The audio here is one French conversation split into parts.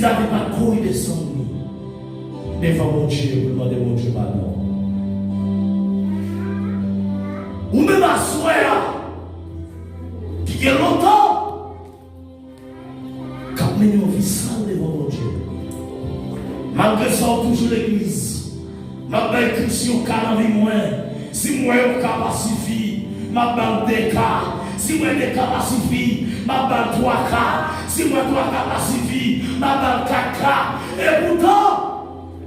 David pas courir descendre devant mon Dieu, pour demander mon Dieu pardon. Ou même à soir, qui est longtemps, quand nous avons vu ça devant mon Dieu. Malgré ça, toujours l'église. Ma belle Christian, car la vie moins. Si moi, je pacifier, ma belle déca. Si moi, je pacifier, ma belle 3K. Si moi, 3K pacifier, ma belle 4K. Et pourtant,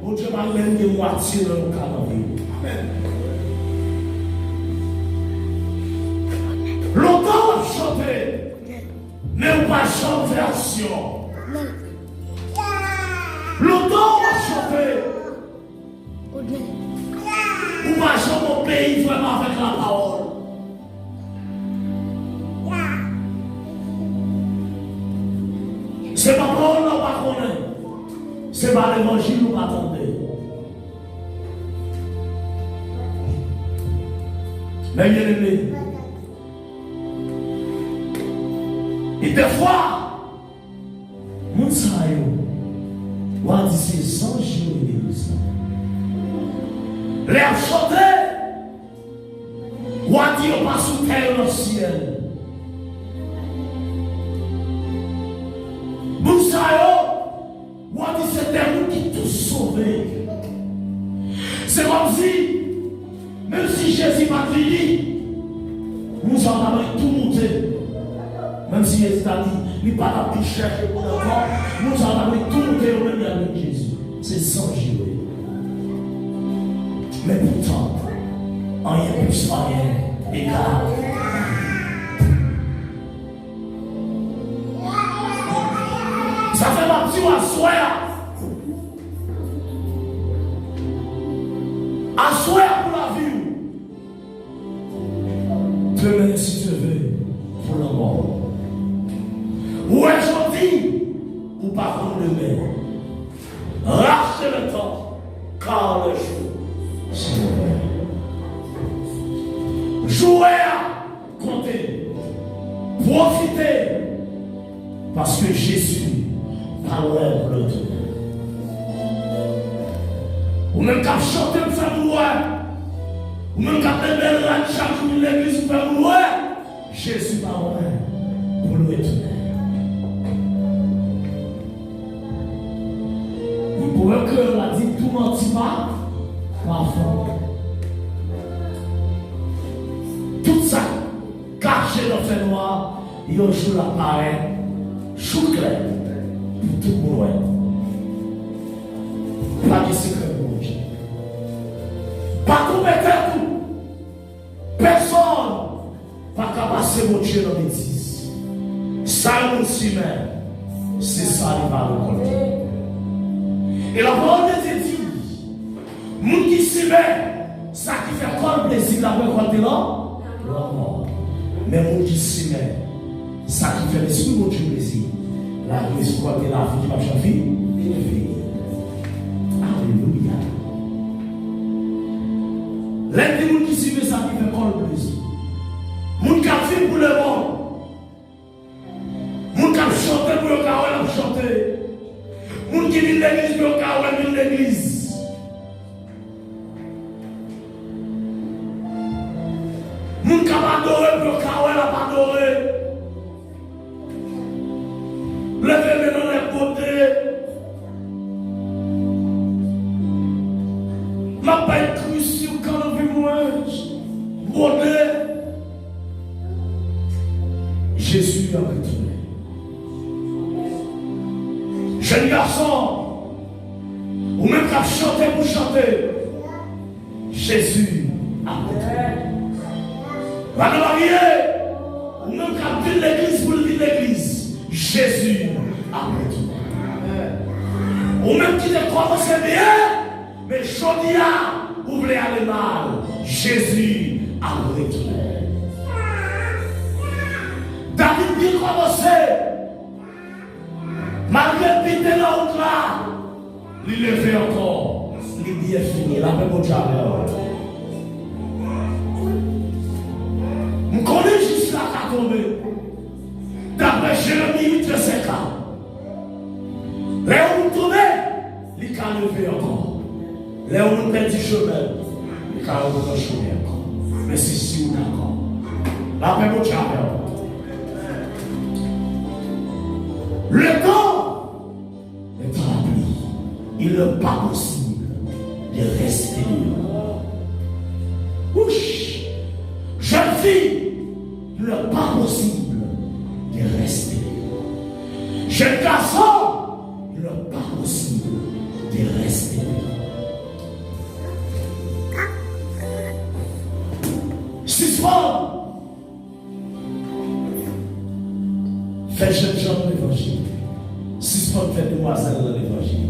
mon Dieu m'a même de moitié dans le cas de la vie. Amen. Longtemps, on chantait, mais on va chanter version. Longtemps, on chantait. On va chanter mon pays vraiment avec la parole. C'est pas parole, on va connaître. C'est pas l'évangile, on va attendre. Mais bien aimé. Et des fois, mon saillot, on va dire c'est 100 jours de l'église. Les chanter, on va dire on va sous terre dans le ciel. Mon saillot, on va dire c'est des gens qui tout sauvé. C'est comme si, même si Jésus m'a dit, nous avons tout monté. Même si Jésus a dit, il n'est pas la plus chercher pour l'enfant, nous avons tout monté au même avec Jésus. C'est sans jouer. Mais pourtant, rien plus rien égal. Ça fait ma petite assoir. Assoir pour la vie. Demain, si tu veux, pour la mort. Ou aujourd'hui, ou par contre demain. Rachetez le temps, car le jour, c'est mauvais. Jouez à compter, profitez, parce que Jésus parlera pour le temps. Ou même qu'à chanter pour faire mourir, ou même qu'à faire chaque jour l'église pour faire mourir, Jésus parlera pour le retour. Pour un cœur a dit tout menti pas, parfois. Tout ça, caché dans le fait noir, il y a un jour l'appareil, chou clair, pour tout le monde. Pas de secret pour vous. Pas tout mettre tout. Personne pas capable passer mon Dieu dans bêtise. Ça, nous aussi même, c'est ça qui va nous compter. Et la parole de Dieu dit, moun qui s'y met, ça qui fait quoi le plaisir de la récolter là? La mort. Mais moun qui s'y met, ça qui fait l'esprit de Dieu plaisir, la récolter la vie qui va changer, et la vie. Alléluia. Les moun qui s'y met, ça qui fait quoi le plaisir? Moun qui a fait pour le monde. Moun qui a chanté pour le carreau, il a chanté. Moun qui vient de l'église, le carreau vient de l'église. Moun qui a adoré, le carreau n'a pas adoré. Levez dans les côtés. Ma paix cruciale quand on vit moins. Bonnet. Jésus a retourné. Jeune garçon, ou même qu'à chanter pour chanter, Jésus a retourné. Madame mariée, ou même qu'à vivre l'église pour vivre l'église, Jésus a retourné. Ou même qui ne croit pas c'est bien, mais Chodia, vous voulez aller mal, Jésus a retourné. David dit commencer. Malgré Peter la route là, il le fait encore. Il dit fini, la paix pour Dieu. On connaît juste là qu'à tomber. D'après Jérémie 8, verset 4. occuper encore. Là où nous perdons du chemin, car on va chemin encore. Mais si on est d'accord. La paix, mon Dieu, le temps est à la pluie. Il n'est pas possible de rester libre. Ouch! Jeune fille, il n'est pas possible de rester libre. Jeune garçon, il n'est pas possible de rester libre. Six femmes, fait jeune gens dans l'évangile. Six femmes fait demoiselles dans l'évangile.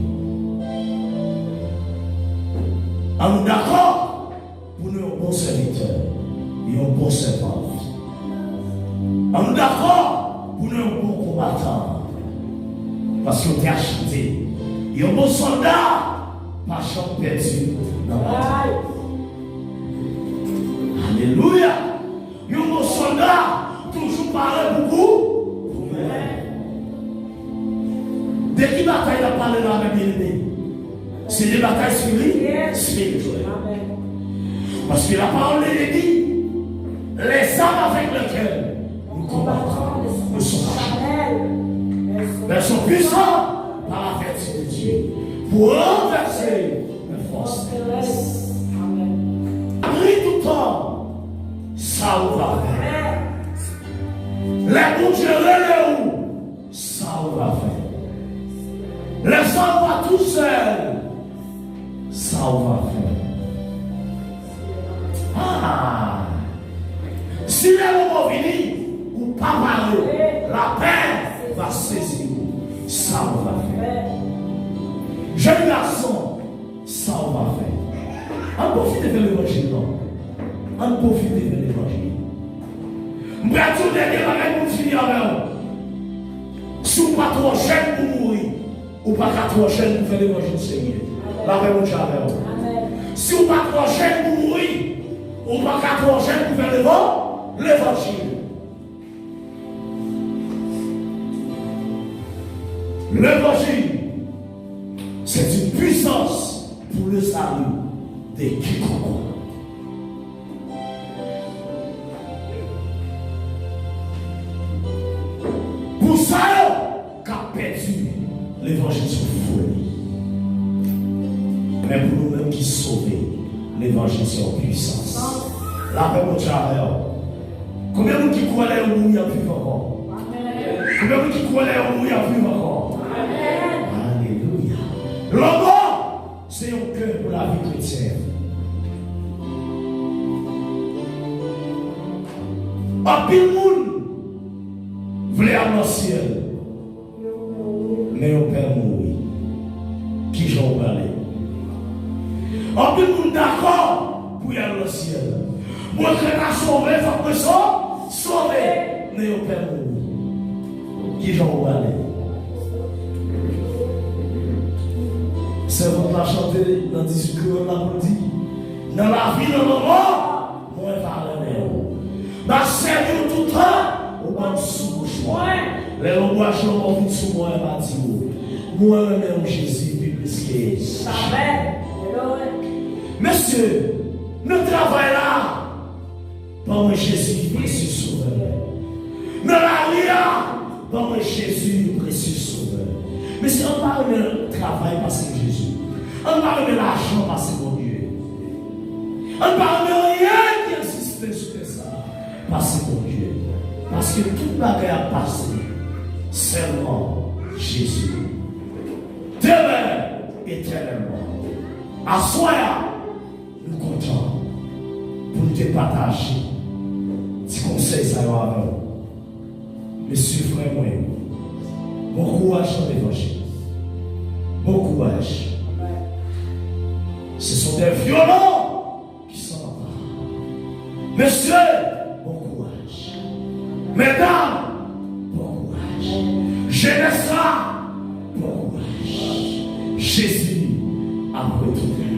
On est d'accord pour nous un bon serviteur et un bon servant. On est d'accord pour nous un bon combattant. Parce qu'on t'a acheté. Et un bon soldat, pas champ perdu dans la vie. Alléluia. Et un bon soldat, toujours parler beaucoup. Dès qu'il bataille, il a parlé dans la bien-aimée. C'est des batailles spirituelles. Parce que la parole est dit, les armes avec lesquelles nous combattons ne sont pas mais sont puissants par la vertu de Dieu pour renverser les forces. Prie tout le temps, ça vous va faire. Les bons dieux relèvent, ça vous va faire. Les hommes pas tout seuls, ça on va faire. Ah! Si les moments viennent, ou pas parler, la paix va saisir. Ça on va faire. Jeune garçon, ça on va faire. On profite de l'évangile, non? On profite de l'évangile. Je vais tout donner avec vous finir avec vous. Si vous pas trop jeune pour mourir, ou pas trop jeune pour faire l'évangile Seigneur. La paix mon Dieu avec vous. Si vous pas trop jeune pour mourir, ou pas trop jeune pour faire l'évangile. L'évangile, c'est une puissance pour le salut de quiconque. Pour ça, qu'a perdu l'évangile sur folie. Mais pour nous-mêmes qui sauvons, l'évangile c'est en puissance. La paix mon Dieu avec vous. Combien de gens qui croient en nous, il y a plus encore? Combien de gens qui croient en nous, il y a plus encore? Alléluia. L'homme, c'est un cœur pour la vie chrétienne. En pile monde voulait aller au ciel, mais on perd mourir. Qui j'en parle? En pile monde d'accord pour y aller au ciel. Moi qui l'ai sauvé, il faut que sauvé, mais on perd mourir. Qui j'en parle? C'est votre la chanter dans le discours de la dit. Dans la vie, dans le moment, moi je parle. Dans le servir tout le temps, on va sous moi. Les gens boivent on vit sous moi et va dire moi-même Jésus plus que Amen. Monsieur, nous travaillons là pour Jésus précieux sauveur. Nous la là pour Jésus précieux sauveur. Mais si on parle de travail parce que Jésus, on parle de l'argent parce que mon Dieu, on parle de rien qui insiste sur ça parce que mon Dieu, parce que toute la guerre a passé seulement Jésus. Demain, éternellement. À soi, nous comptons pour nous partager des conseils à nous. Monsieur, frère, moi, bon courage dans l'évangile. Bon courage. Ce sont des violents qui sont là. Monsieur, bon courage. Mesdames, bon courage. Jeunesse, bon courage. Jésus a retourné.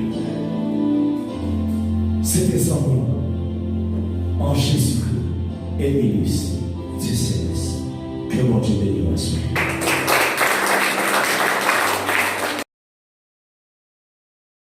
C'était son nom. En Jésus-Christ, Émilus, 16. Que mon Dieu bénisse.